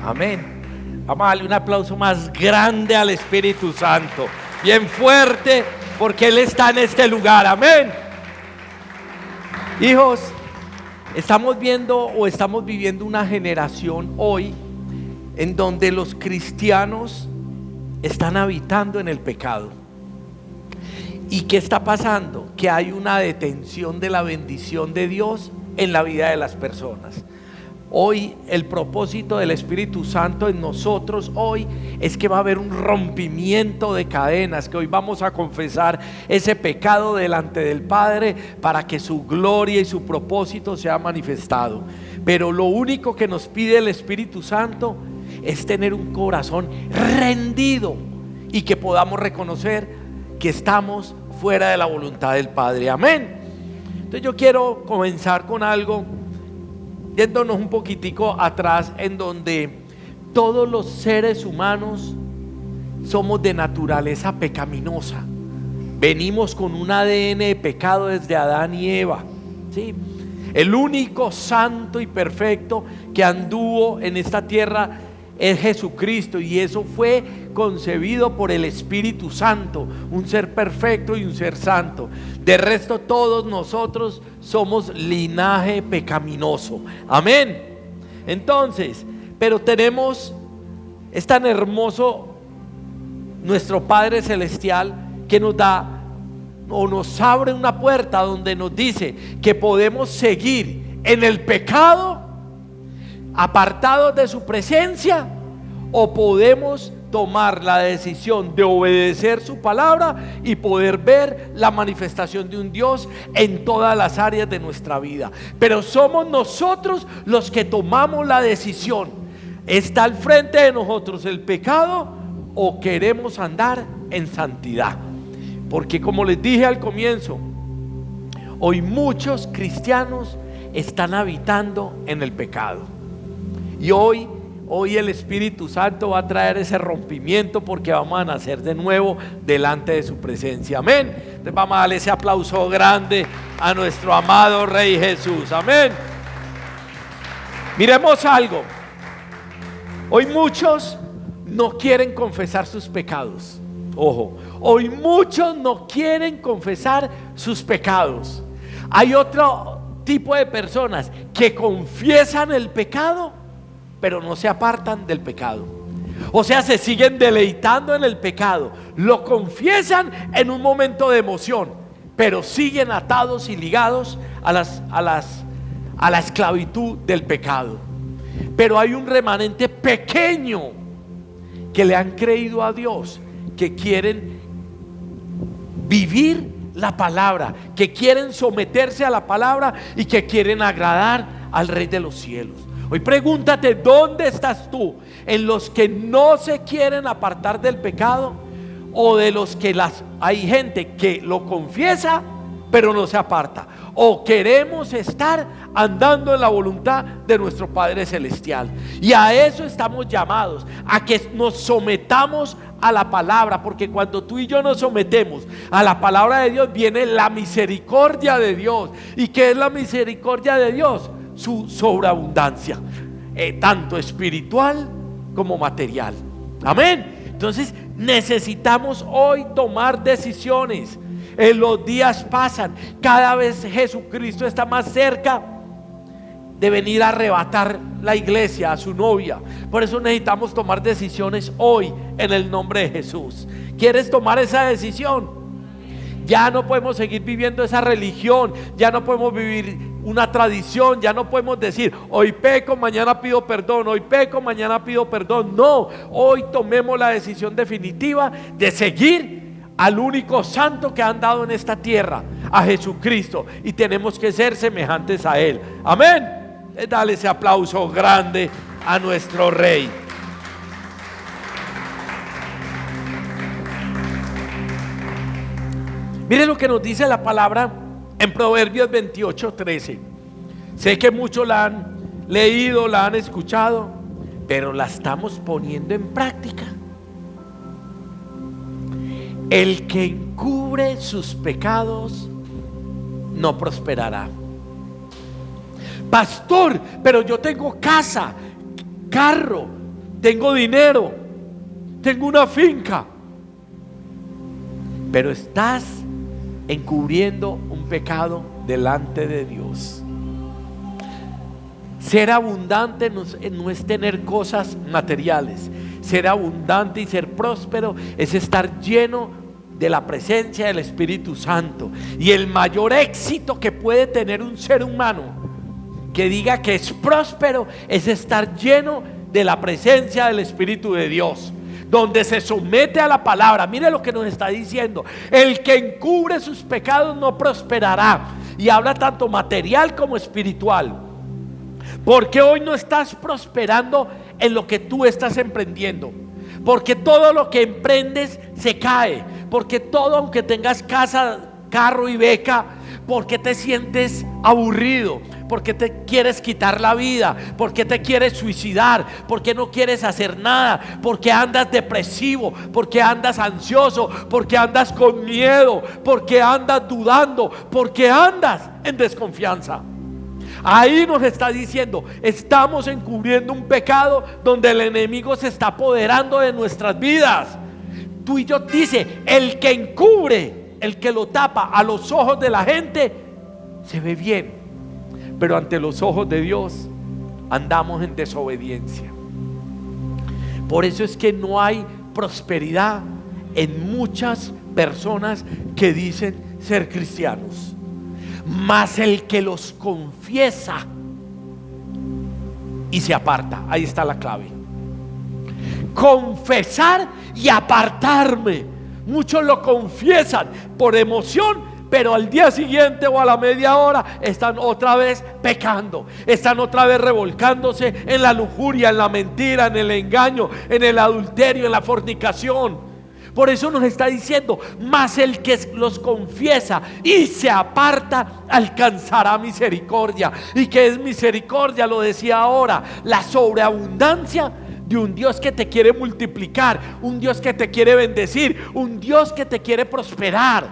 Amén. Vamos a darle un aplauso más grande al Espíritu Santo, bien fuerte, porque Él está en este lugar. Amén. Hijos, estamos viviendo una generación hoy en donde los cristianos están habitando en el pecado. ¿Y qué está pasando? Que hay una detención de la bendición de Dios en la vida de las personas. Hoy el propósito del Espíritu Santo en nosotros hoy es que va a haber un rompimiento de cadenas, que hoy vamos a confesar ese pecado delante del Padre para que su gloria y su propósito sea manifestado. Pero lo único que nos pide el Espíritu Santo es tener un corazón rendido y que podamos reconocer que estamos fuera de la voluntad del Padre. Amén. Entonces yo quiero comenzar con algo, yéndonos un poquitico atrás, en donde todos los seres humanos somos de naturaleza pecaminosa. Venimos con un ADN de pecado desde Adán y Eva, ¿sí? El único santo y perfecto que anduvo en esta tierra es Jesucristo, y eso fue concebido por el Espíritu Santo, un ser perfecto y un ser santo. De resto, todos nosotros somos linaje pecaminoso. Amén. Entonces, pero es tan hermoso nuestro Padre Celestial, que nos da o nos abre una puerta donde nos dice que podemos seguir en el pecado apartados de su presencia, o podemos tomar la decisión de obedecer su palabra y poder ver la manifestación de un Dios en todas las áreas de nuestra vida. Pero somos nosotros los que tomamos la decisión. ¿Está al frente de nosotros el pecado o queremos andar en santidad? Porque como les dije al comienzo, hoy muchos cristianos están habitando en el pecado. Y hoy el Espíritu Santo va a traer ese rompimiento, porque vamos a nacer de nuevo delante de su presencia. Amén. Entonces vamos a darle ese aplauso grande a nuestro amado Rey Jesús. Amén. Miremos algo. Hoy muchos no quieren confesar sus pecados. Ojo, hoy muchos no quieren confesar sus pecados. Hay otro tipo de personas que confiesan el pecado, pero no se apartan del pecado. O sea, se siguen deleitando en el pecado, lo confiesan en un momento de emoción, pero siguen atados y ligados a la esclavitud del pecado. Pero hay un remanente pequeño que le han creído a Dios, que quieren vivir la palabra, que quieren someterse a la palabra y que quieren agradar al Rey de los cielos. Hoy pregúntate, ¿dónde estás tú? ¿En los que no se quieren apartar del pecado, o de los que hay gente que lo confiesa pero no se aparta? ¿O queremos estar andando en la voluntad de nuestro Padre Celestial? Y a eso estamos llamados, a que nos sometamos a la palabra, porque cuando tú y yo nos sometemos a la palabra de Dios, viene la misericordia de Dios. ¿Y qué es la misericordia de Dios? Su sobreabundancia, tanto espiritual como material. Amén. Entonces necesitamos hoy tomar decisiones. Los días pasan, cada vez Jesucristo está más cerca de venir a arrebatar la iglesia a su novia. Por eso necesitamos tomar decisiones hoy en el nombre de Jesús. ¿Quieres tomar esa decisión? Ya no podemos seguir viviendo esa religión, ya no podemos vivir una tradición, ya no podemos decir hoy peco, mañana pido perdón, hoy peco, mañana pido perdón. No, hoy tomemos la decisión definitiva de seguir al único santo que han dado en esta tierra, a Jesucristo, y tenemos que ser semejantes a Él. Amén. Dale ese aplauso grande a nuestro Rey. Mire lo que nos dice la palabra en Proverbios 28:13. Sé que muchos la han leído, la han escuchado, pero la estamos poniendo en práctica. El que encubre sus pecados no prosperará. Pastor, pero yo tengo casa, carro, tengo dinero, tengo una finca, pero estás encubriendo un pecado delante de Dios. Ser abundante no es tener cosas materiales. Ser abundante y ser próspero es estar lleno de la presencia del Espíritu Santo. Y el mayor éxito que puede tener un ser humano que diga que es próspero es estar lleno de la presencia del Espíritu de Dios, donde se somete a la palabra. Mire lo que nos está diciendo: el que encubre sus pecados no prosperará. Y habla tanto material como espiritual. Porque hoy no estás prosperando en lo que tú estás emprendiendo. Porque todo lo que emprendes se cae. Porque todo, aunque tengas casa, carro y beca, porque te sientes aburrido, porque te quieres quitar la vida, porque te quieres suicidar, porque no quieres hacer nada, porque andas depresivo, porque andas ansioso, porque andas con miedo, porque andas dudando, porque andas en desconfianza. Ahí nos está diciendo: estamos encubriendo un pecado donde el enemigo se está apoderando de nuestras vidas. Tú y yo, dice, el que encubre, el que lo tapa a los ojos de la gente, se ve bien, pero ante los ojos de Dios andamos en desobediencia. Por eso es que no hay prosperidad en muchas personas que dicen ser cristianos. Mas el que los confiesa y se aparta, ahí está la clave. Confesar y apartarme. Muchos lo confiesan por emoción, pero al día siguiente o a la media hora están otra vez pecando, están otra vez revolcándose en la lujuria, en la mentira, en el engaño, en el adulterio, en la fornicación. Por eso nos está diciendo: mas el que los confiesa y se aparta alcanzará misericordia. ¿Y qué es misericordia? Lo decía ahora: la sobreabundancia de un Dios que te quiere multiplicar, un Dios que te quiere bendecir, un Dios que te quiere prosperar.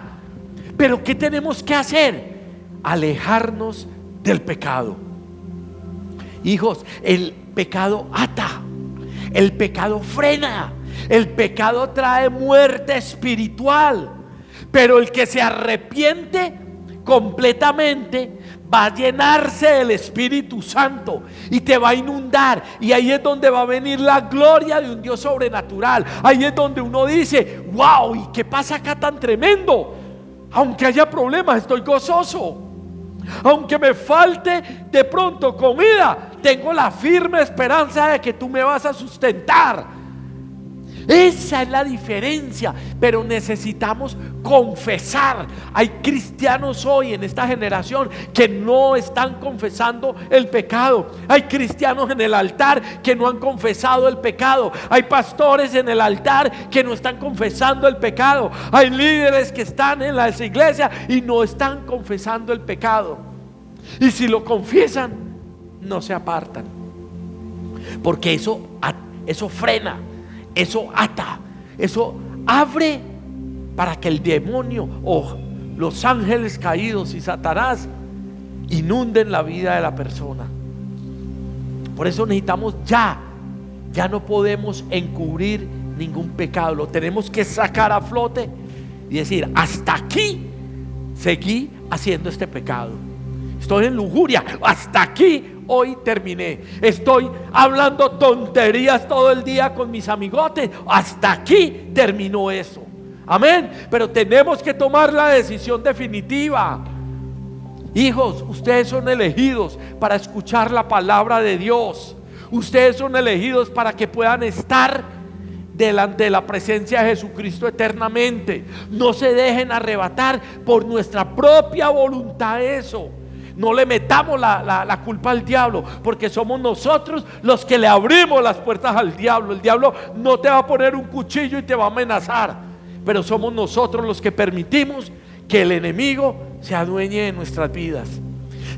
Pero ¿qué tenemos que hacer? Alejarnos del pecado. Hijos, el pecado ata, el pecado frena, el pecado trae muerte espiritual. Pero el que se arrepiente completamente va a llenarse del Espíritu Santo y te va a inundar. Y ahí es donde va a venir la gloria de un Dios sobrenatural. Ahí es donde uno dice: wow, ¿y qué pasa acá tan tremendo? Aunque haya problemas, estoy gozoso. Aunque me falte de pronto comida, tengo la firme esperanza de que tú me vas a sustentar. Esa es la diferencia. Pero necesitamos confesar. Hay cristianos hoy en esta generación que no están confesando el pecado. Hay cristianos en el altar que no han confesado el pecado. Hay pastores en el altar que no están confesando el pecado. Hay líderes que están en las iglesias y no están confesando el pecado. Y si lo confiesan, no se apartan. Porque eso frena, eso ata, eso abre para que el demonio o los ángeles caídos y Satanás inunden la vida de la persona. Por eso necesitamos ya no podemos encubrir ningún pecado. Lo tenemos que sacar a flote y decir: hasta aquí seguí haciendo este pecado. Estoy en lujuria, hasta aquí. Hoy terminé. Estoy hablando tonterías todo el día con mis amigotes. Hasta aquí terminó eso. Amén. Pero tenemos que tomar la decisión definitiva. Hijos, ustedes son elegidos para escuchar la palabra de Dios. Ustedes son elegidos para que puedan estar delante de la presencia de Jesucristo eternamente. No se dejen arrebatar por nuestra propia voluntad eso. No le metamos la culpa al diablo, porque somos nosotros los que le abrimos las puertas al diablo. El diablo no te va a poner un cuchillo y te va a amenazar, pero somos nosotros los que permitimos que el enemigo se adueñe de nuestras vidas.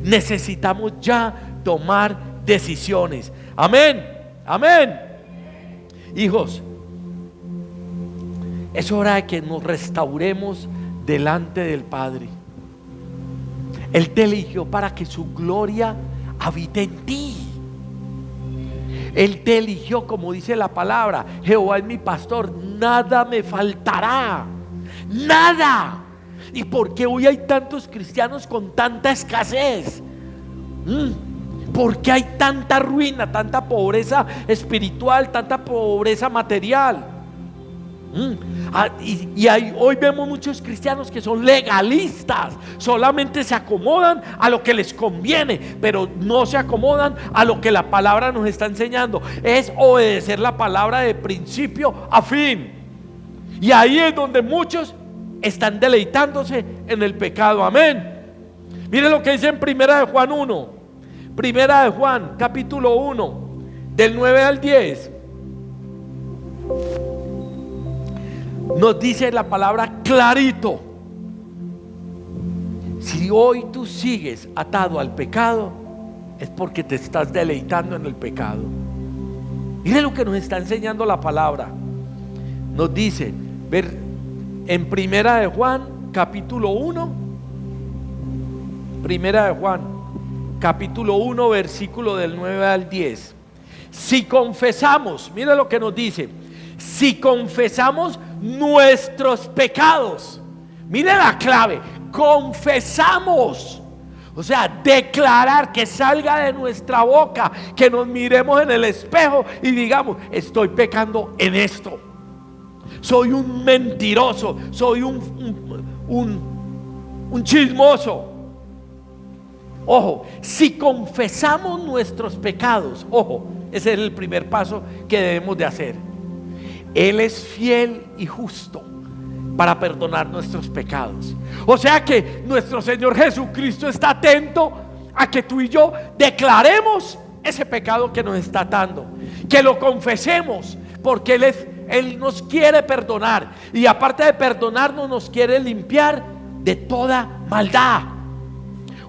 Necesitamos ya tomar decisiones. Amén, amén. Hijos, es hora de que nos restauremos delante del Padre. Él te eligió para que su gloria habite en ti. Él te eligió, como dice la palabra. Jehová es mi pastor, nada me faltará. Nada. ¿Y por qué hoy hay tantos cristianos con tanta escasez? ¿Por qué hay tanta ruina, tanta pobreza espiritual, tanta pobreza material? Hoy vemos muchos cristianos que son legalistas, solamente se acomodan a lo que les conviene, pero no se acomodan a lo que la palabra nos está enseñando. Es obedecer la palabra de principio a fin. Y ahí es donde muchos están deleitándose en el pecado. Amén. Miren lo que dice en Primera de Juan 1. Primera de Juan, capítulo 1, del 9 al 10. Nos dice la palabra clarito: si hoy tú sigues atado al pecado, es porque te estás deleitando en el pecado. Mire lo que nos está enseñando la palabra. Nos dice, ver en Primera de Juan, capítulo 1, Primera de Juan, capítulo 1, versículo del 9 al 10. Si confesamos, mire lo que nos dice: si confesamos nuestros pecados, mire la clave, confesamos, o sea, declarar, que salga de nuestra boca, que nos miremos en el espejo y digamos: estoy pecando en esto, soy un mentiroso, soy un chismoso. Ojo, si confesamos nuestros pecados, ojo, ese es el primer paso que debemos de hacer. Él es fiel y justo para perdonar nuestros pecados. O sea que nuestro Señor Jesucristo está atento a que tú y yo declaremos ese pecado que nos está atando, que lo confesemos, porque Él nos quiere perdonar, y aparte de perdonarnos, nos quiere limpiar de toda maldad.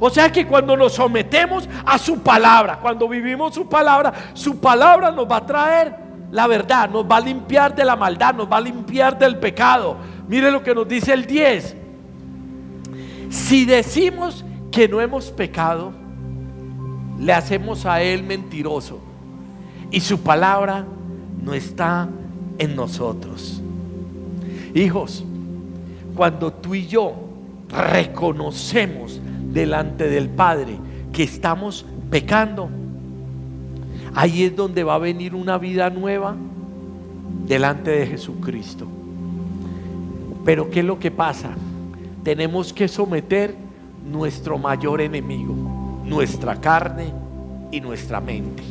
O sea que cuando nos sometemos a su palabra, cuando vivimos su palabra nos va a traer la verdad, nos va a limpiar de la maldad, nos va a limpiar del pecado. Mire lo que nos dice el 10. Si decimos que no hemos pecado, le hacemos a Él mentiroso, y su palabra no está en nosotros. Hijos, cuando tú y yo reconocemos delante del Padre que estamos pecando, ahí es donde va a venir una vida nueva delante de Jesucristo. Pero ¿qué es lo que pasa? Tenemos que someter nuestro mayor enemigo, nuestra carne y nuestra mente.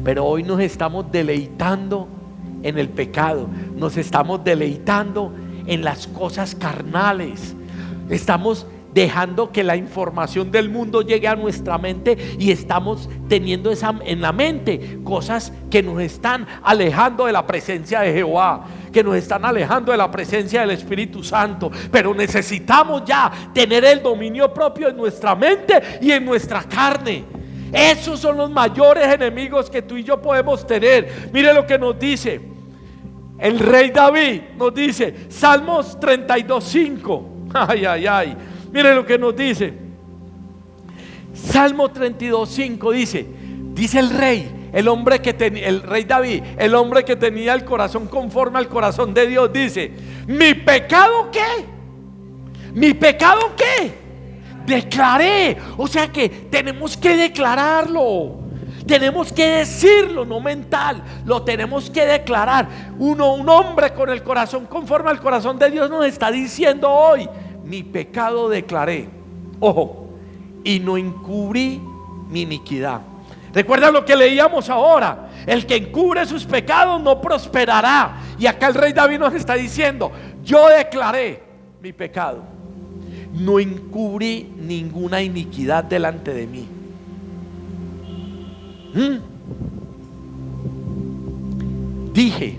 Pero hoy nos estamos deleitando en el pecado, nos estamos deleitando en las cosas carnales, estamos dejando que la información del mundo llegue a nuestra mente, y estamos teniendo en la mente cosas que nos están alejando de la presencia de Jehová, que nos están alejando de la presencia del Espíritu Santo. Pero necesitamos ya tener el dominio propio en nuestra mente y en nuestra carne. Esos son los mayores enemigos que tú y yo podemos tener. Mire lo que nos dice el rey David, nos dice Salmos 32:5. Ay, ay, ay. Mire lo que nos dice Salmo 32:5. Dice el rey, el rey David, el hombre que tenía el corazón conforme al corazón de Dios, dice: ¿mi pecado qué? ¿Mi pecado qué? Declaré. O sea que tenemos que declararlo, tenemos que decirlo, no mental, lo tenemos que declarar. Un hombre con el corazón conforme al corazón de Dios nos está diciendo hoy: mi pecado declaré, ojo, y no encubrí mi iniquidad. Recuerda lo que leíamos ahora: el que encubre sus pecados no prosperará. Y acá el rey David nos está diciendo: yo declaré mi pecado, no encubrí ninguna iniquidad delante de mí. Dije: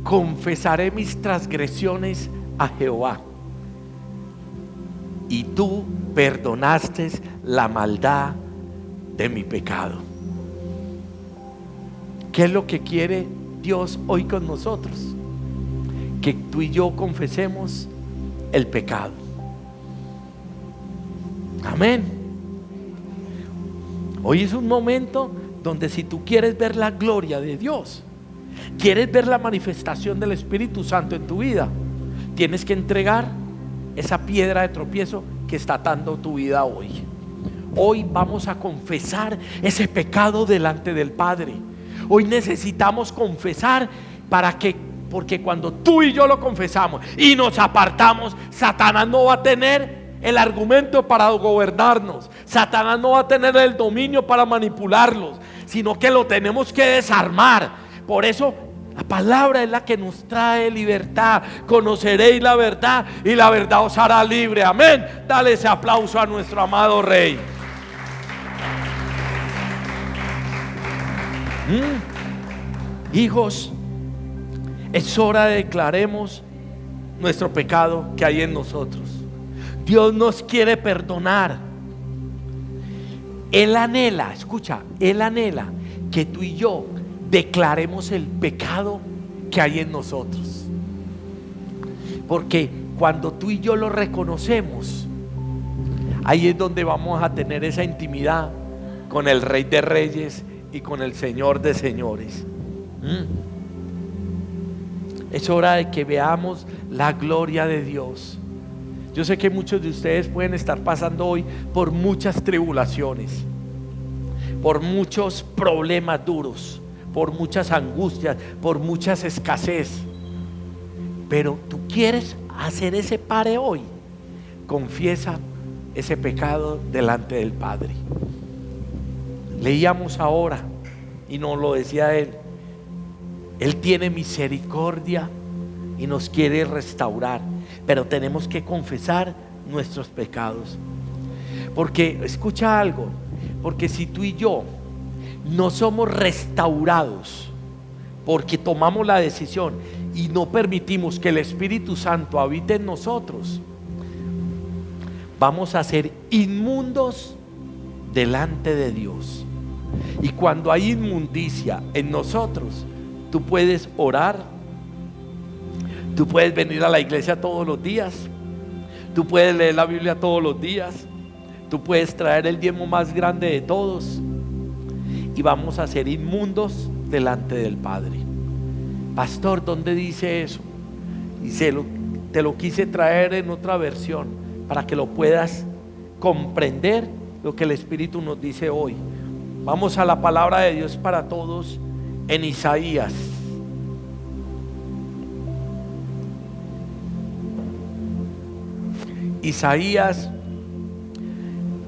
confesaré mis transgresiones a Jehová, y tú perdonaste la maldad de mi pecado. ¿Qué es lo que quiere Dios hoy con nosotros? Que tú y yo confesemos el pecado. Amén. Hoy es un momento donde si tú quieres ver la gloria de Dios, quieres ver la manifestación del Espíritu Santo en tu vida, tienes que entregar esa piedra de tropiezo que está atando tu vida hoy. Hoy vamos a confesar ese pecado delante del Padre. Hoy necesitamos confesar porque cuando tú y yo lo confesamos y nos apartamos, Satanás no va a tener el argumento para gobernarnos. Satanás no va a tener el dominio para manipularlos, sino que lo tenemos que desarmar. Por eso la palabra es la que nos trae libertad. Conoceréis la verdad y la verdad os hará libre. Amén. Dale ese aplauso a nuestro amado Rey. Hijos, es hora de declaremos nuestro pecado que hay en nosotros. Dios nos quiere perdonar. Él anhela, escucha, Él anhela que tú y yo declaremos el pecado que hay en nosotros. Porque cuando tú y yo lo reconocemos, ahí es donde vamos a tener esa intimidad con el Rey de Reyes y con el Señor de Señores. Es hora de que veamos la gloria de Dios. Yo sé que muchos de ustedes pueden estar pasando hoy por muchas tribulaciones, por muchos problemas duros, por muchas angustias, por muchas escasez. Pero tú quieres hacer ese pare hoy. Confiesa ese pecado delante del Padre. Leíamos ahora y nos lo decía Él. Él tiene misericordia y nos quiere restaurar, pero tenemos que confesar nuestros pecados. Porque, escucha algo, porque si tú y yo no somos restaurados, porque tomamos la decisión y no permitimos que el Espíritu Santo habite en nosotros, vamos a ser inmundos delante de Dios. Y cuando hay inmundicia en nosotros, tú puedes orar, tú puedes venir a la iglesia todos los días, tú puedes leer la Biblia todos los días, tú puedes traer el diezmo más grande de todos, y vamos a ser inmundos delante del Padre. Pastor, ¿dónde dice eso? Y te lo quise traer en otra versión para que lo puedas comprender lo que el Espíritu nos dice hoy. Vamos a la palabra de Dios para todos en Isaías. Isaías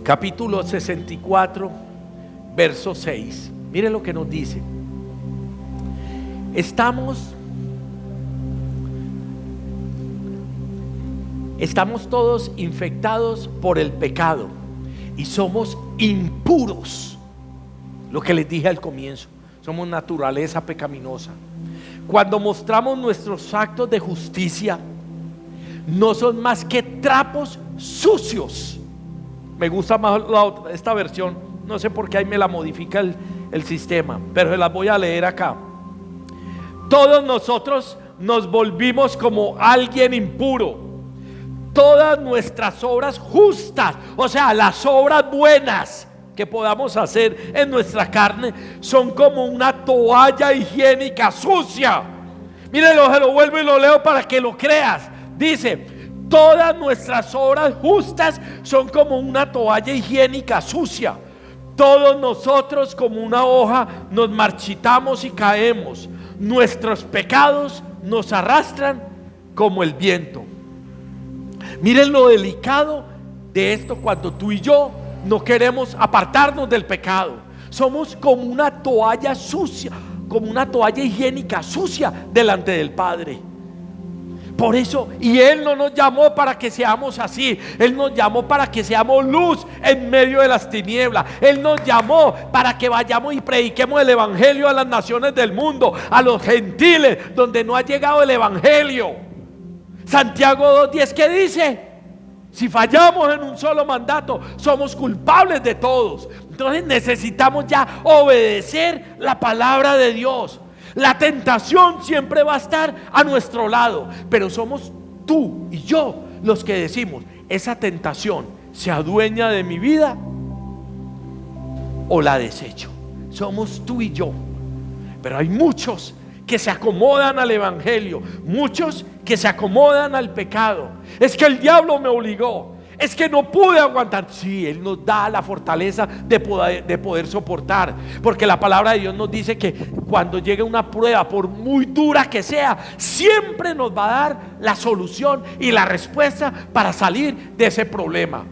capítulo 64, verso 6. Mire lo que nos dice. Estamos todos infectados por el pecado y somos impuros. Lo que les dije al comienzo, somos naturaleza pecaminosa. Cuando mostramos nuestros actos de justicia, no son más que trapos sucios. Me gusta más esta versión, no sé por qué ahí me la modifica el sistema, pero se las voy a leer acá. Todos nosotros nos volvimos como alguien impuro. Todas nuestras obras justas, o sea, las obras buenas que podamos hacer en nuestra carne, son como una toalla higiénica sucia. Mírenlo, se lo vuelvo y lo leo para que lo creas. Dice: todas nuestras obras justas son como una toalla higiénica sucia. Todos nosotros como una hoja nos marchitamos y caemos. Nuestros pecados nos arrastran como el viento. Miren lo delicado de esto cuando tú y yo no queremos apartarnos del pecado. Somos como una toalla sucia, como una toalla higiénica sucia delante del Padre. Por eso, y Él no nos llamó para que seamos así. Él nos llamó para que seamos luz en medio de las tinieblas. Él nos llamó para que vayamos y prediquemos el evangelio a las naciones del mundo, a los gentiles donde no ha llegado el evangelio. Santiago 2:10, ¿qué dice? Si fallamos en un solo mandato, somos culpables de todos. Entonces necesitamos ya obedecer la palabra de Dios. La tentación siempre va a estar a nuestro lado, pero somos tú y yo los que decimos: esa tentación se adueña de mi vida o la desecho. somos tú y yo. Pero hay muchos que se acomodan al evangelio, muchos que se acomodan al pecado. Es que el diablo me obligó, es que no pude aguantar. Sí, Él nos da la fortaleza de poder soportar, porque la palabra de Dios nos dice que cuando llegue una prueba, por muy dura que sea, siempre nos va a dar la solución y la respuesta para salir de ese problema.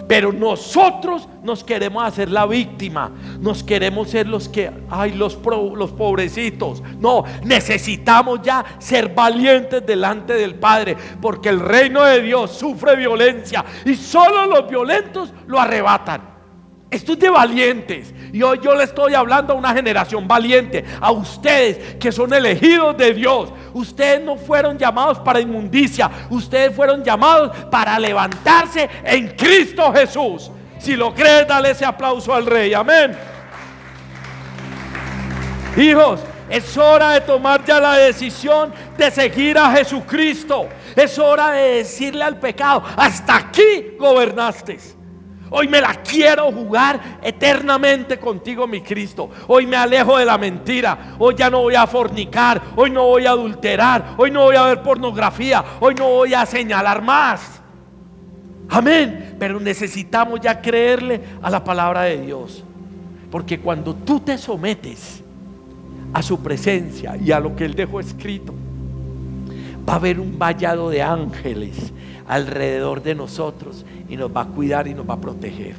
Pero nosotros nos queremos hacer la víctima, nos queremos ser los que, los pobrecitos. No, necesitamos ya ser valientes delante del Padre, porque el reino de Dios sufre violencia y solo los violentos lo arrebatan. Esto es de valientes, y hoy yo le estoy hablando a una generación valiente, a ustedes que son elegidos de Dios. Ustedes no fueron llamados para inmundicia, ustedes fueron llamados para levantarse en Cristo Jesús. Si lo crees, dale ese aplauso al Rey, amén. Hijos, es hora de tomar ya la decisión de seguir a Jesucristo. Es hora de decirle al pecado: hasta aquí gobernaste. Hoy me la quiero jugar eternamente contigo, mi Cristo. Hoy me alejo de la mentira. Hoy ya no voy a fornicar. Hoy no voy a adulterar. Hoy no voy a ver pornografía. Hoy no voy a señalar más. Amén. Pero necesitamos ya creerle a la palabra de Dios, porque cuando tú te sometes a su presencia y a lo que Él dejó escrito, va a haber un vallado de ángeles alrededor de nosotros y nos va a cuidar y nos va a proteger.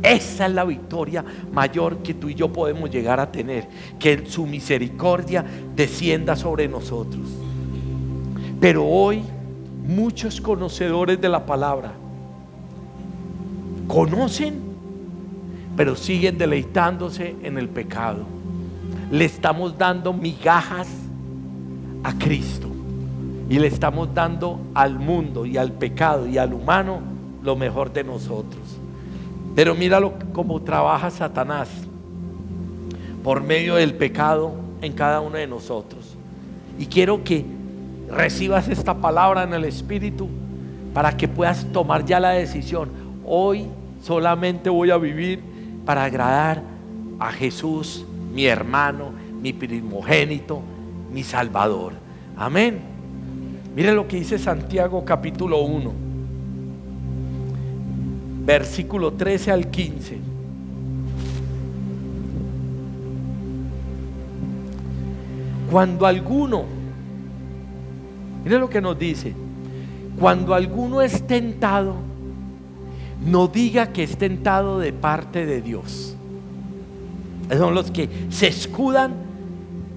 Esa es la victoria mayor que tú y yo podemos llegar a tener, que su misericordia descienda sobre nosotros. Pero hoy muchos conocedores de la palabra conocen, pero siguen deleitándose en el pecado. Le estamos dando migajas a Cristo y le estamos dando al mundo y al pecado y al humano lo mejor de nosotros. Pero míralo cómo trabaja Satanás por medio del pecado en cada uno de nosotros. Y quiero que recibas esta palabra en el Espíritu para que puedas tomar ya la decisión: hoy solamente voy a vivir para agradar a Jesús, mi hermano, mi primogénito, mi Salvador. Amén. Mire lo que dice Santiago capítulo 1, versículo 13 al 15. Cuando alguno, mire lo que nos dice: cuando alguno es tentado, no diga que es tentado de parte de Dios. Esos son los que se escudan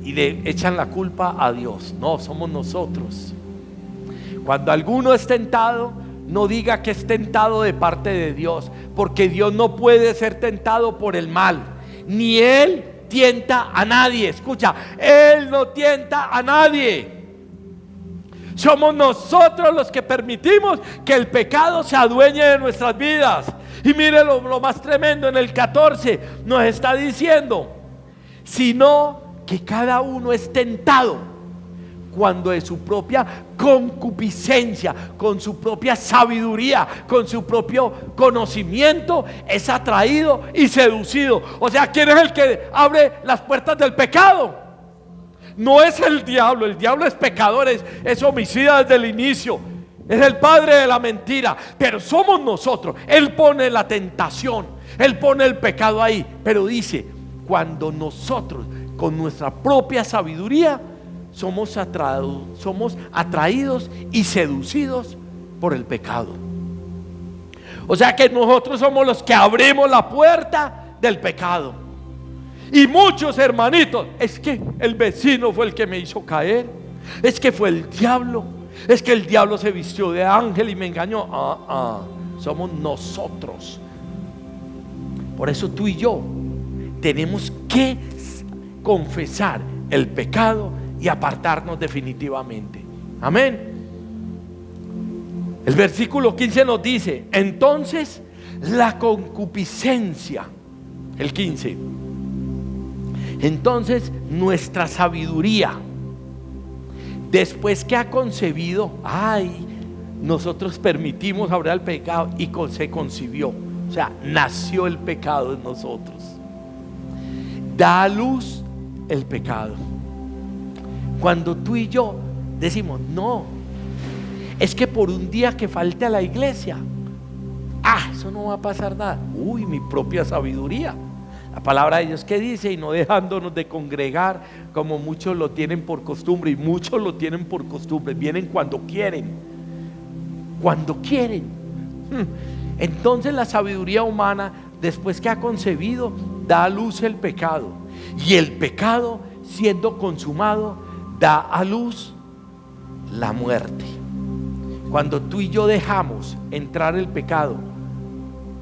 y le echan la culpa a Dios. No, somos nosotros. Cuando alguno es tentado, no diga que es tentado de parte de Dios, porque Dios no puede ser tentado por el mal, ni Él tienta a nadie. Escucha, Él no tienta a nadie. Somos nosotros los que permitimos que el pecado se adueñe de nuestras vidas. Y mire lo más tremendo, en el 14 nos está diciendo: sino que cada uno es tentado cuando de su propia concupiscencia, con su propia sabiduría, con su propio conocimiento, es atraído y seducido. O sea, ¿quién es el que abre las puertas del pecado? No es el diablo es pecador, es homicida desde el inicio, es el padre de la mentira. Pero somos nosotros. Él pone la tentación, Él pone el pecado ahí. Pero dice, cuando nosotros con nuestra propia sabiduría somos atraídos y seducidos por el pecado. O sea que nosotros somos los que abrimos la puerta del pecado. Y muchos hermanitos: es que el vecino fue el que me hizo caer, es que fue el diablo, es que el diablo se vistió de ángel y me engañó. Somos nosotros. Por eso tú y yo tenemos que confesar el pecado y apartarnos definitivamente. Amén. El versículo 15 nos dice: entonces la concupiscencia, el 15, entonces nuestra sabiduría, después que ha concebido, nosotros permitimos abrir el pecado y se concibió. O sea, nació el pecado en nosotros. da a luz el pecado. Cuando tú y yo decimos, no, es que por un día que falte a la iglesia, eso no va a pasar nada. Uy, mi propia sabiduría. La palabra de Dios que dice, y no dejándonos de congregar como muchos lo tienen por costumbre, y muchos lo tienen por costumbre, vienen cuando quieren. Entonces la sabiduría humana, después que ha concebido, da a luz el pecado, y el pecado, siendo consumado, da a luz la muerte. Cuando tú y yo dejamos entrar el pecado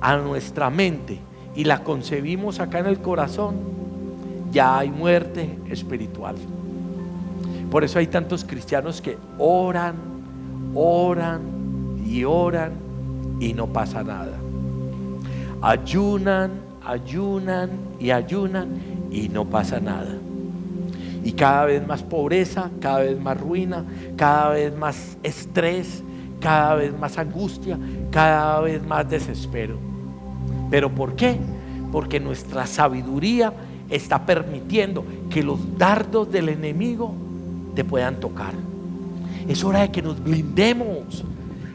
a nuestra mente y la concebimos acá en el corazón, ya hay muerte espiritual. Por eso hay tantos cristianos que oran y no pasa nada. Ayunan y no pasa nada. Y cada vez más pobreza, cada vez más ruina, cada vez más estrés, cada vez más angustia, cada vez más desespero. ¿Pero por qué? Porque nuestra sabiduría está permitiendo que los dardos del enemigo te puedan tocar. Es hora de que nos blindemos.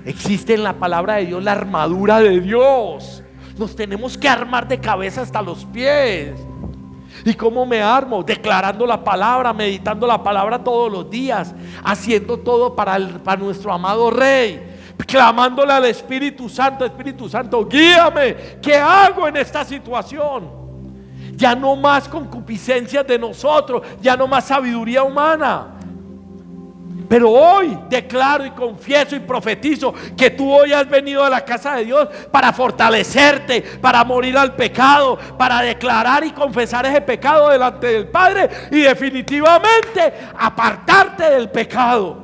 Existe en la palabra de Dios la armadura de Dios. Nos tenemos que armar de cabeza hasta los pies. ¿Y cómo me armo? Declarando la palabra, meditando la palabra todos los días, haciendo todo para nuestro amado Rey, clamándole al Espíritu Santo, Espíritu Santo, guíame, ¿qué hago en esta situación? Ya no más concupiscencias de nosotros, ya no más sabiduría humana. Pero hoy declaro y confieso y profetizo que tú hoy has venido a la casa de Dios para fortalecerte, para morir al pecado, para declarar y confesar ese pecado delante del Padre y definitivamente apartarte del pecado.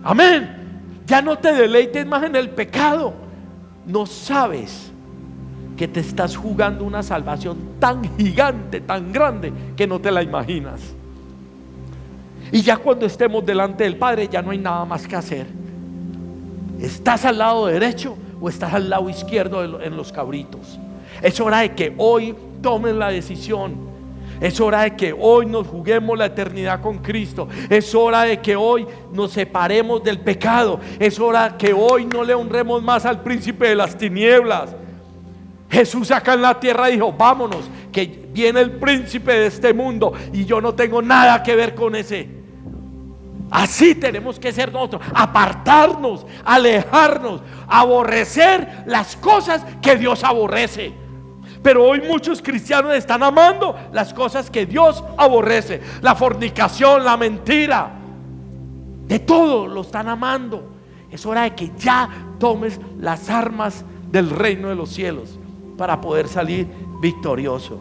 Amén. Ya no te deleites más en el pecado. No sabes que te estás jugando una salvación tan gigante, tan grande, que no te la imaginas. Y ya cuando estemos delante del Padre, ya no hay nada más que hacer. ¿Estás al lado derecho o estás al lado izquierdo en los cabritos? Es hora de que hoy tomen la decisión. Es hora de que hoy nos juguemos la eternidad con Cristo. Es hora de que hoy nos separemos del pecado. Es hora de que hoy no le honremos más al príncipe de las tinieblas. Jesús acá en la tierra dijo, vámonos, que viene el príncipe de este mundo y yo no tengo nada que ver con ese. Así tenemos que ser nosotros, apartarnos, alejarnos, aborrecer las cosas que Dios aborrece. Pero hoy muchos cristianos están amando las cosas que Dios aborrece. La fornicación, la mentira, de todo lo están amando. Es hora de que ya tomes las armas del reino de los cielos para poder salir victorioso.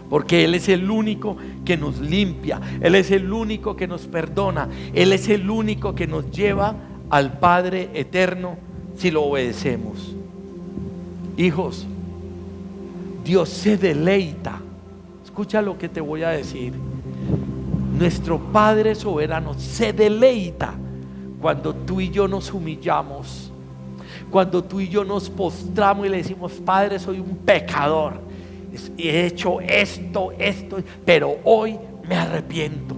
Porque Él es el único que nos limpia, Él es el único que nos perdona, Él es el único que nos lleva al Padre eterno si lo obedecemos. Hijos, Dios se deleita. Escucha lo que te voy a decir. Nuestro Padre soberano se deleita cuando tú y yo nos humillamos, cuando tú y yo nos postramos y le decimos, Padre, soy un pecador, he hecho esto, pero hoy me arrepiento,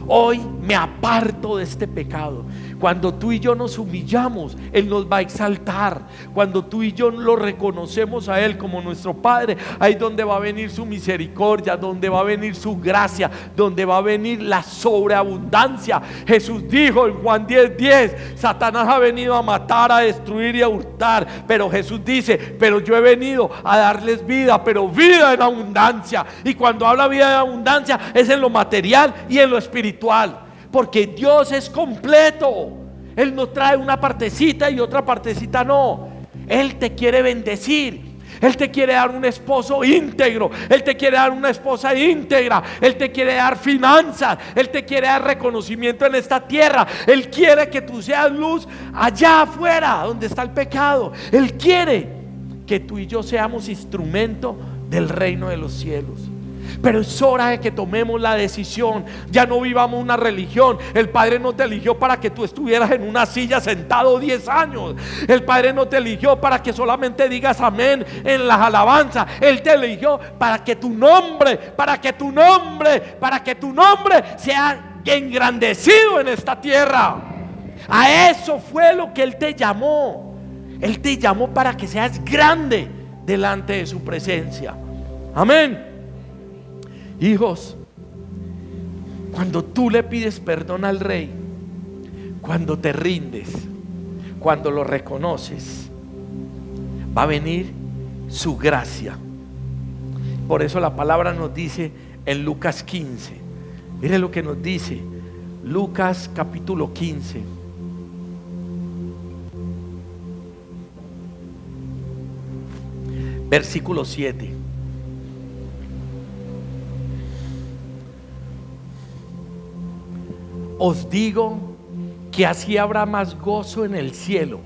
hoy me aparto de este pecado. Cuando tú y yo nos humillamos, Él nos va a exaltar. Cuando tú y yo lo reconocemos a Él como nuestro Padre, ahí es donde va a venir su misericordia, donde va a venir su gracia, donde va a venir la sobreabundancia. Jesús dijo en Juan 10:10, Satanás ha venido a matar, a destruir y a hurtar, pero Jesús dice, pero yo he venido a darles vida, pero vida en abundancia. Y cuando habla vida en abundancia es en lo material y en lo espiritual. Porque Dios es completo. Él no trae una partecita y otra partecita no. Él te quiere bendecir. Él te quiere dar un esposo íntegro. Él te quiere dar una esposa íntegra. Él te quiere dar finanzas. Él te quiere dar reconocimiento en esta tierra. Él quiere que tú seas luz allá afuera donde está el pecado. Él quiere que tú y yo seamos instrumento del reino de los cielos. Pero es hora de que tomemos la decisión. Ya no vivamos una religión. El Padre no te eligió para que tú estuvieras en una silla sentado 10 años. El Padre no te eligió para que solamente digas amén en las alabanzas. Él te eligió para que tu nombre sea engrandecido en esta tierra. A eso fue lo que Él te llamó. Él te llamó para que seas grande delante de su presencia. Amén. Hijos, cuando tú le pides perdón al Rey, cuando te rindes, cuando lo reconoces, va a venir su gracia. Por eso la palabra nos dice en Lucas 15, mire lo que nos dice Lucas capítulo 15, versículo 7. Os digo que así habrá más gozo en el cielo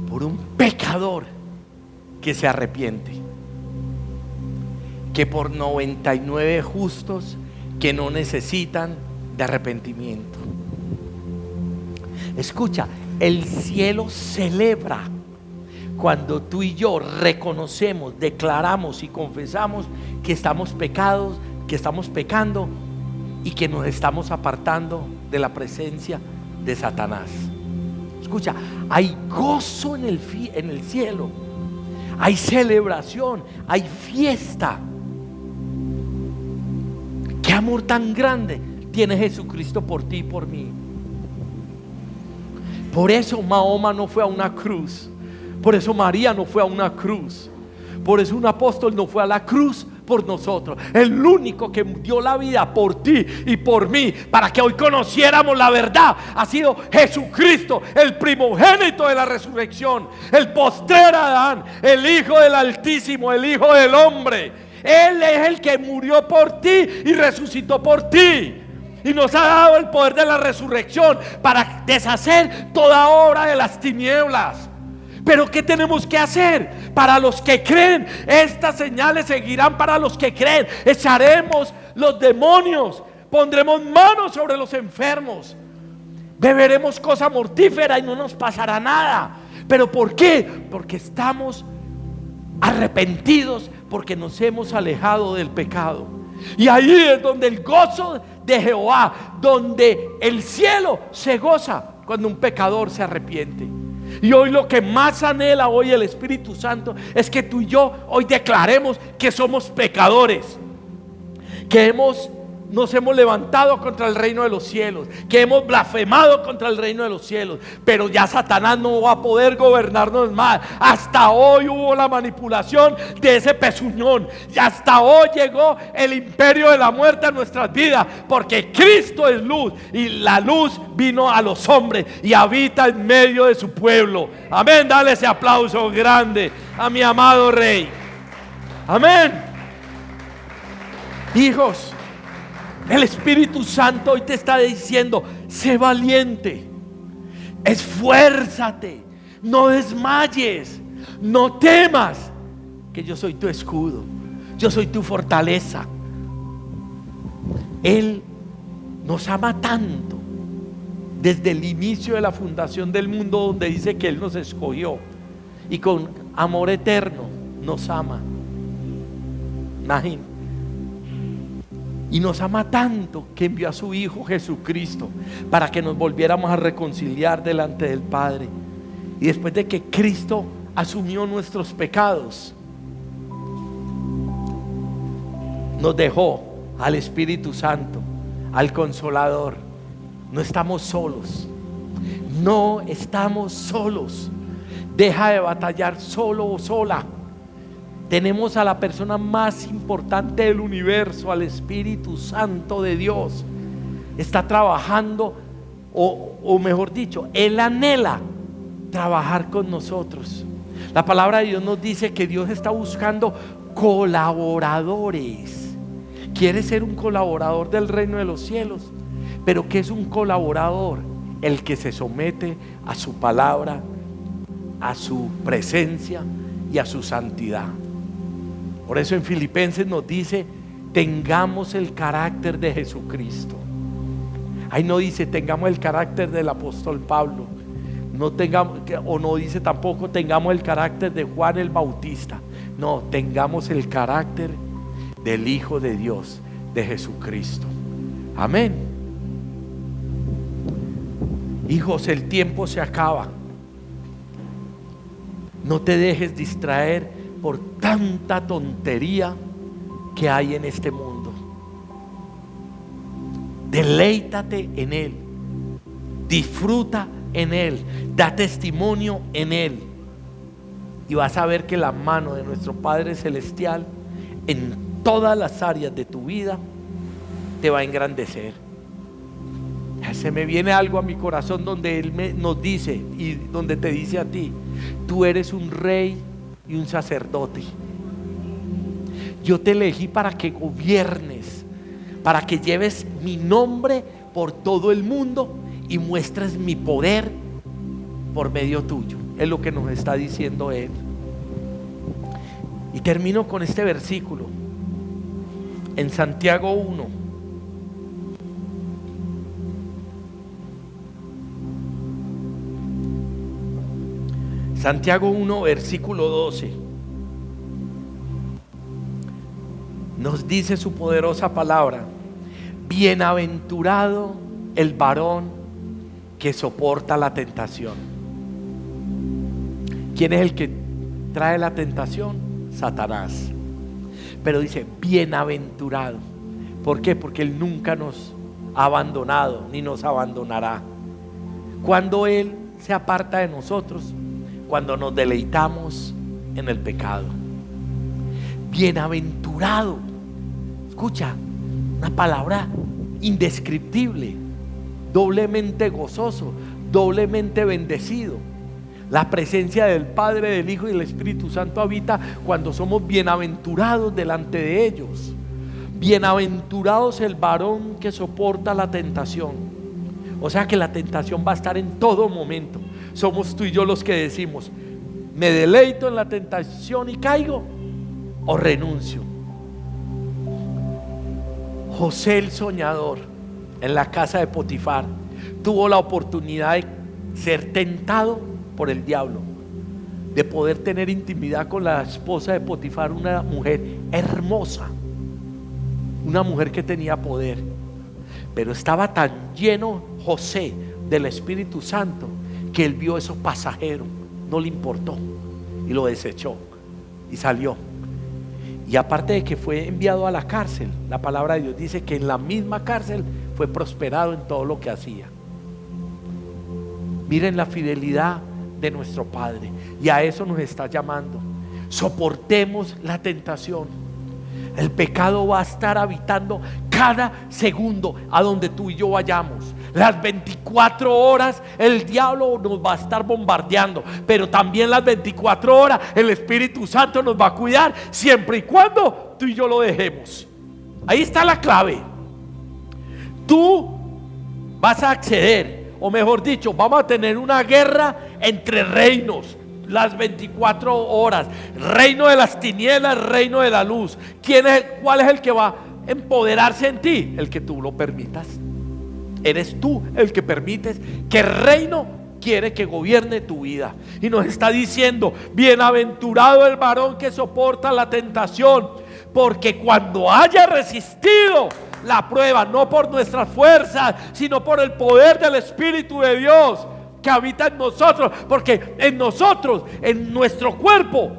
por un pecador que se arrepiente, que por 99 justos que no necesitan de arrepentimiento. Escucha, el cielo celebra cuando tú y yo reconocemos, declaramos y confesamos que estamos pecados, que estamos pecando y que nos estamos apartando de la presencia de Satanás. Escucha, hay gozo en el cielo, hay celebración, hay fiesta. Qué amor tan grande tiene Jesucristo por ti y por mí. Por eso Mahoma no fue a una cruz, por eso María no fue a una cruz, por eso un apóstol no fue a la cruz por nosotros. El único que dio la vida por ti y por mí para que hoy conociéramos la verdad ha sido Jesucristo, el primogénito de la resurrección, el postrer Adán, el Hijo del Altísimo, el Hijo del Hombre. Él es el que murió por ti y resucitó por ti, y nos ha dado el poder de la resurrección para deshacer toda obra de las tinieblas. Pero ¿qué tenemos que hacer? Para los que creen, estas señales seguirán para los que creen. Echaremos los demonios, pondremos manos sobre los enfermos, beberemos cosa mortífera y no nos pasará nada. ¿Pero por qué? Porque estamos arrepentidos, porque nos hemos alejado del pecado. Y ahí es donde el gozo de Jehová, donde el cielo se goza cuando un pecador se arrepiente. Y hoy lo que más anhela hoy el Espíritu Santo es que tú y yo hoy declaremos que somos pecadores, que nos hemos levantado contra el reino de los cielos, que hemos blasfemado contra el reino de los cielos, pero ya Satanás no va a poder gobernarnos más. Hasta hoy hubo la manipulación de ese pezuñón, y hasta hoy llegó el imperio de la muerte a nuestras vidas, porque Cristo es luz y la luz vino a los hombres y habita en medio de su pueblo. Amén. Dale ese aplauso grande a mi amado Rey. Amén. Hijos, el Espíritu Santo hoy te está diciendo: sé valiente, esfuérzate, no desmayes, no temas, que yo soy tu escudo, yo soy tu fortaleza. Él nos ama tanto desde el inicio de la fundación del mundo, donde dice que Él nos escogió y con amor eterno nos ama. Imagínate. Y nos ama tanto que envió a su Hijo Jesucristo para que nos volviéramos a reconciliar delante del Padre. Y después de que Cristo asumió nuestros pecados, nos dejó al Espíritu Santo, al Consolador. No estamos solos. No estamos solos. Deja de batallar solo o sola. Tenemos a la persona más importante del universo, al Espíritu Santo de Dios. Está trabajando, o mejor dicho, Él anhela trabajar con nosotros. La palabra de Dios nos dice que Dios está buscando colaboradores. ¿Quieres ser un colaborador del reino de los cielos? ¿Pero qué es un colaborador? El que se somete a su palabra, a su presencia y a su santidad. Por eso en Filipenses nos dice tengamos el carácter de Jesucristo. Ahí no dice tengamos el carácter del apóstol Pablo, no tengamos, o no dice tampoco tengamos el carácter de Juan el Bautista. No, tengamos el carácter del Hijo de Dios, de Jesucristo. Amén. Hijos, el tiempo se acaba. No te dejes distraer por tanta tontería que hay en este mundo. Deleítate en Él, disfruta en Él, da testimonio en Él, y vas a ver que la mano de nuestro Padre Celestial en todas las áreas de tu vida te va a engrandecer. Se me viene algo a mi corazón donde Él nos dice, y donde te dice a ti: tú eres un rey y un sacerdote. Yo te elegí para que gobiernes, para que lleves mi nombre por todo el mundo y muestres mi poder por medio tuyo. Es lo que nos está diciendo Él. Y termino con este versículo en Santiago 1. Santiago 1, versículo 12. Nos dice su poderosa palabra: bienaventurado el varón que soporta la tentación. ¿Quién es el que trae la tentación? Satanás. Pero dice bienaventurado. ¿Por qué? Porque Él nunca nos ha abandonado ni nos abandonará. Cuando Él se aparta de nosotros, cuando nos deleitamos en el pecado. Bienaventurado. Escucha, una palabra indescriptible, doblemente gozoso, doblemente bendecido. La presencia del Padre, del Hijo y del Espíritu Santo habita cuando somos bienaventurados delante de ellos. Bienaventurados el varón que soporta la tentación. O sea que la tentación va a estar en todo momento. Somos tú y yo los que decimos: me deleito en la tentación y caigo, o renuncio. José el soñador, en la casa de Potifar, tuvo la oportunidad de ser tentado por el diablo, de poder tener intimidad con la esposa de Potifar, una mujer hermosa, una mujer que tenía poder. Pero estaba tan lleno José del Espíritu Santo que él vio eso pasajero, no le importó y lo desechó y salió. Y aparte de que fue enviado a la cárcel, la palabra de Dios dice que en la misma cárcel fue prosperado en todo lo que hacía. Miren la fidelidad de nuestro Padre, y a eso nos está llamando. Soportemos la tentación. El pecado va a estar habitando cada segundo a donde tú y yo vayamos. Las 24 horas el diablo nos va a estar bombardeando, pero también las 24 horas el Espíritu Santo nos va a cuidar, siempre y cuando tú y yo lo dejemos. Ahí está la clave. Tú vas a acceder, o mejor dicho, vamos a tener una guerra entre reinos las 24 horas, reino de las tinieblas, reino de la luz. ¿Cuál es el que va a empoderarse en ti? El que tú lo permitas. Eres tú el que permites que el reino quiere que gobierne tu vida. Y nos está diciendo: bienaventurado el varón que soporta la tentación, porque cuando haya resistido la prueba, no por nuestras fuerzas, sino por el poder del Espíritu de Dios que habita en nosotros, porque en nosotros, en nuestro cuerpo,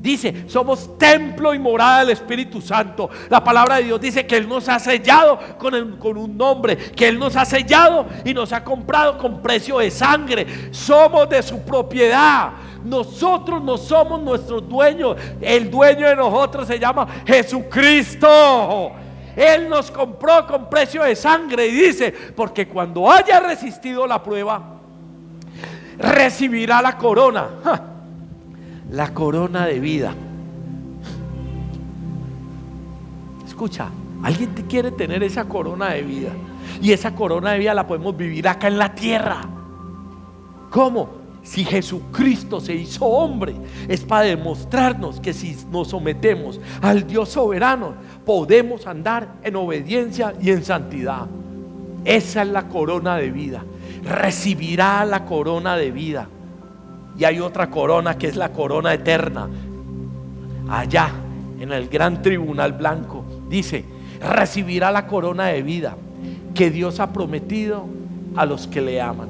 dice, somos templo y morada del Espíritu Santo. La palabra de Dios dice que Él nos ha sellado con un nombre, que Él nos ha sellado y nos ha comprado con precio de sangre. Somos de su propiedad. Nosotros no somos nuestros dueños. El dueño de nosotros se llama Jesucristo. Él nos compró con precio de sangre, y dice, porque cuando haya resistido la prueba, recibirá la corona. La corona de vida. Escucha, alguien te quiere tener esa corona de vida, y esa corona de vida la podemos vivir acá en la tierra. ¿Cómo? Si Jesucristo se hizo hombre, es para demostrarnos que si nos sometemos al Dios soberano, podemos andar en obediencia y en santidad. Esa es la corona de vida. Recibirá la corona de vida. Y hay otra corona que es la corona eterna. Allá en el gran tribunal blanco dice: recibirá la corona de vida que Dios ha prometido a los que le aman.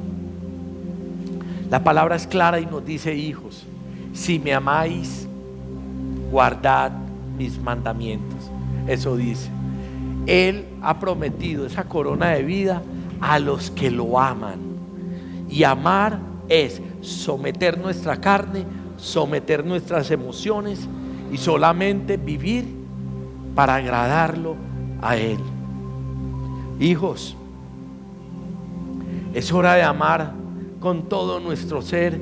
La palabra es clara y nos dice: hijos, si me amáis, guardad mis mandamientos. Eso dice. Él ha prometido esa corona de vida a los que lo aman. Y amar es someter nuestra carne, someter nuestras emociones y solamente vivir para agradarlo a Él. Hijos, es hora de amar con todo nuestro ser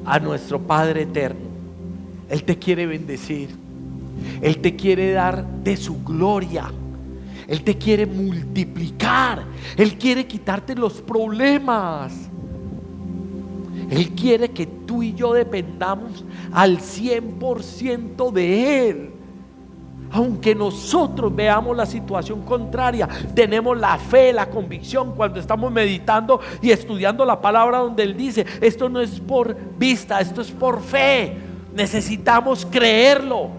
a nuestro Padre eterno. Él te quiere bendecir. Él te quiere dar de su gloria. Él te quiere multiplicar. Él quiere quitarte los problemas. Él quiere que tú y yo dependamos al 100% de Él. Aunque nosotros veamos la situación contraria, tenemos la fe, la convicción cuando estamos meditando y estudiando la palabra, donde Él dice: esto no es por vista, esto es por fe. Necesitamos creerlo.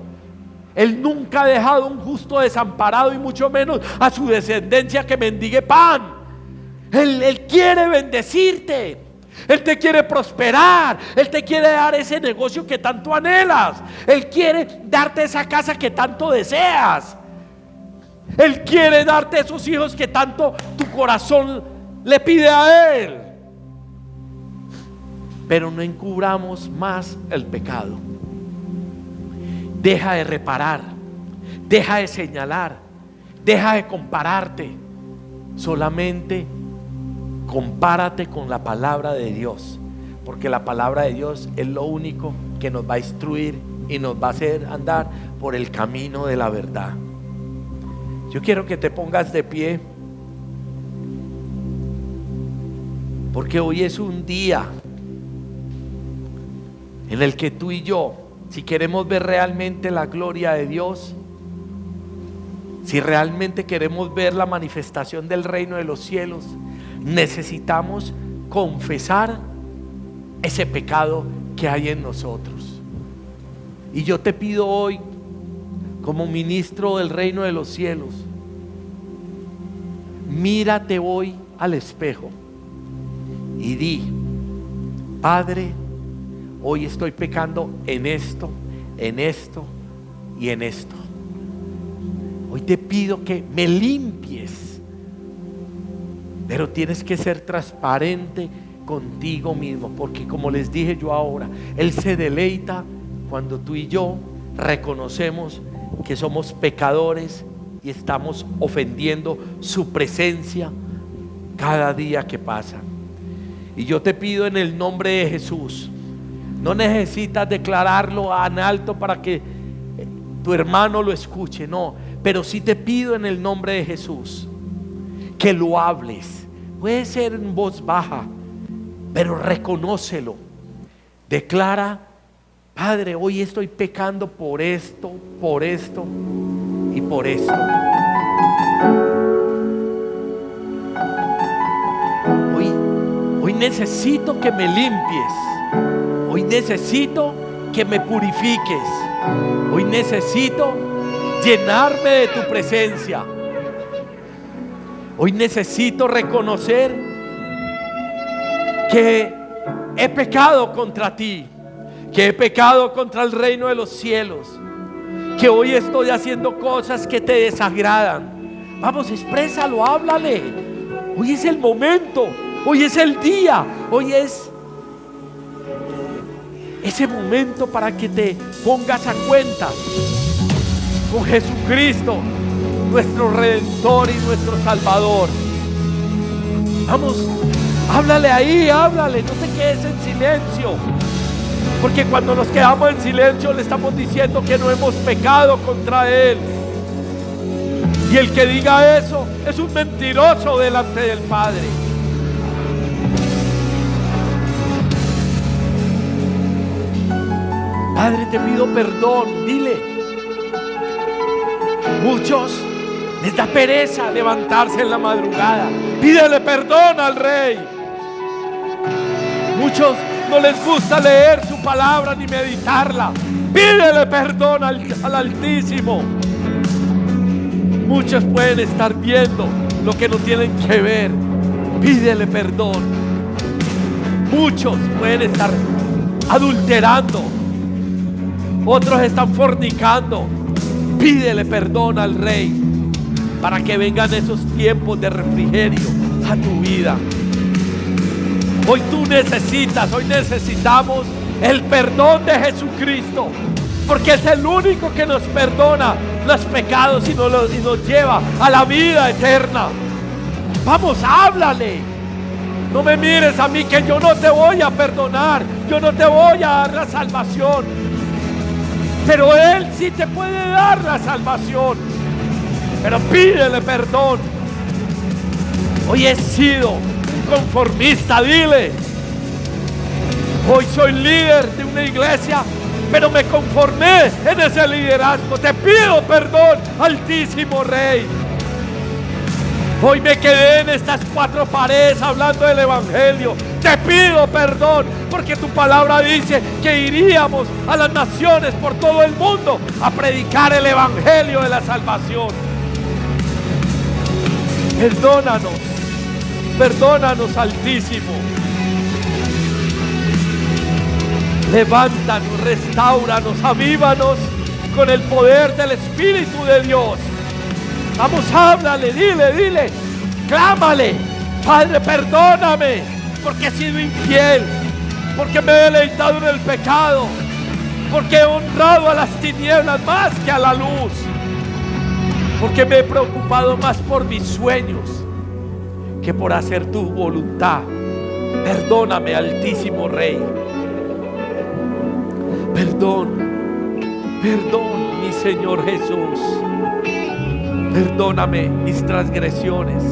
Él nunca ha dejado a un justo desamparado, y mucho menos a su descendencia que mendigue pan. Él quiere bendecirte. Él te quiere prosperar. Él te quiere dar ese negocio que tanto anhelas. Él quiere darte esa casa que tanto deseas. Él quiere darte esos hijos que tanto tu corazón le pide a Él. Pero no encubramos más el pecado. Deja de reparar, deja de señalar, deja de compararte. Solamente compárate con la palabra de Dios, porque la palabra de Dios es lo único que nos va a instruir y nos va a hacer andar por el camino de la verdad. Yo quiero que te pongas de pie, porque hoy es un día en el que tú y yo, si queremos ver realmente la gloria de Dios, si realmente queremos ver la manifestación del reino de los cielos, necesitamos confesar ese pecado que hay en nosotros. Y yo te pido hoy, como ministro del reino de los cielos, mírate hoy al espejo y di: Padre, hoy estoy pecando en esto, en esto y en esto. Hoy te pido que me limpies. Pero tienes que ser transparente contigo mismo, porque como les dije yo ahora, Él se deleita cuando tú y yo reconocemos que somos pecadores y estamos ofendiendo su presencia cada día que pasa. Y yo te pido en el nombre de Jesús, no necesitas declararlo en alto para que tu hermano lo escuche, no, pero sí te pido en el nombre de Jesús que lo hables. Puede ser en voz baja, pero reconócelo. Declara: Padre, hoy estoy pecando por esto y por esto. Hoy necesito que me limpies. Hoy necesito que me purifiques. Hoy necesito llenarme de tu presencia. Hoy necesito reconocer que he pecado contra ti, que he pecado contra el reino de los cielos, que hoy estoy haciendo cosas que te desagradan. Vamos, exprésalo, háblale. Hoy es el momento, hoy es el día, hoy es ese momento para que te pongas a cuenta con Jesucristo, nuestro Redentor y nuestro Salvador. Vamos, háblale ahí, háblale, no te quedes en silencio, porque cuando nos quedamos en silencio le estamos diciendo que no hemos pecado contra Él. Y el que diga eso es un mentiroso delante del Padre. Padre, te pido perdón, dile. Muchos les da pereza levantarse en la madrugada. Pídele perdón al Rey. Muchos no les gusta leer su palabra ni meditarla. Pídele perdón al Altísimo. Muchos pueden estar viendo lo que no tienen que ver. Pídele perdón. Muchos pueden estar adulterando. Otros están fornicando. Pídele perdón al Rey para que vengan esos tiempos de refrigerio a tu vida. Hoy necesitamos el perdón de Jesucristo, porque es el único que nos perdona los pecados y nos lleva a la vida eterna. Vamos, háblale. No me mires a mí, que yo no te voy a perdonar, yo no te voy a dar la salvación, pero Él sí te puede dar la salvación. Pero pídele perdón. Hoy he sido un conformista, dile. Hoy soy líder de una iglesia, pero me conformé en ese liderazgo. Te pido perdón, Altísimo Rey. Hoy me quedé en estas cuatro paredes hablando del Evangelio. Te pido perdón, porque tu palabra dice que iríamos a las naciones por todo el mundo a predicar el Evangelio de la salvación. Perdónanos, perdónanos, Altísimo. Levántanos, restáuranos, avívanos con el poder del Espíritu de Dios. Vamos, háblale, dile, clámale. Padre, perdóname, porque he sido infiel, porque me he deleitado en el pecado, porque he honrado a las tinieblas más que a la luz, porque me he preocupado más por mis sueños que por hacer tu voluntad. Perdóname, Altísimo Rey. Perdón, mi Señor Jesús. Perdóname mis transgresiones.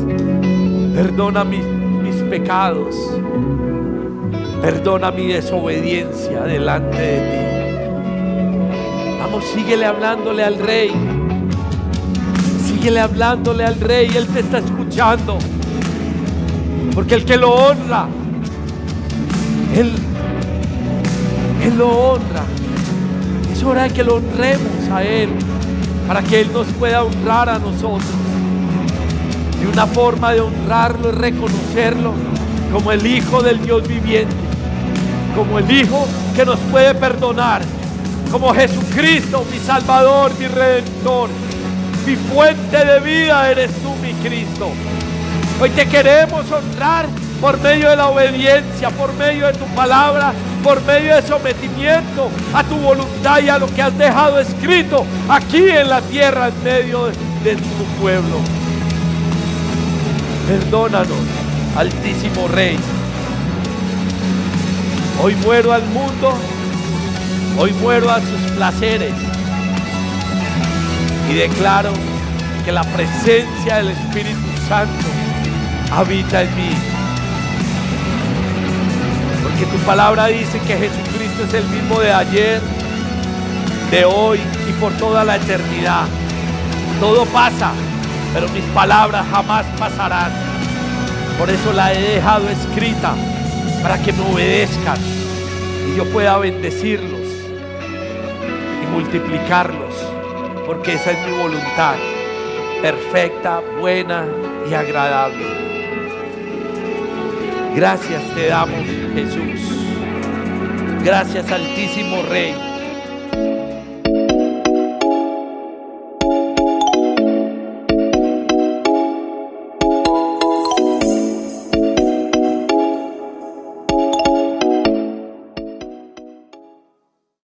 Perdona mis pecados. Perdona mi desobediencia delante de ti. Vamos, síguele hablándole al Rey. Síguele hablándole al Rey. Él te está escuchando. Porque el que lo honra, Él lo honra. Es hora de que lo honremos a Él, para que Él nos pueda honrar a nosotros. Y una forma de honrarlo es reconocerlo como el Hijo del Dios viviente, como el Hijo que nos puede perdonar, como Jesucristo, mi Salvador, mi Redentor, mi fuente de vida eres tú, mi Cristo. Hoy te queremos honrar por medio de la obediencia, por medio de tu palabra, por medio de sometimiento a tu voluntad y a lo que has dejado escrito aquí en la tierra, en medio de tu pueblo. Perdónanos, Altísimo Rey. Hoy muero al mundo, hoy muero a sus placeres y declaro que la presencia del Espíritu Santo habita en mí. Porque tu palabra dice que Jesucristo es el mismo de ayer, de hoy y por toda la eternidad. Todo pasa, pero mis palabras jamás pasarán. Por eso la he dejado escrita, para que me obedezcan y yo pueda bendecirlos y multiplicarlos, porque esa es mi voluntad, perfecta, buena y agradable. Gracias te damos, Jesús. Gracias, Altísimo Rey.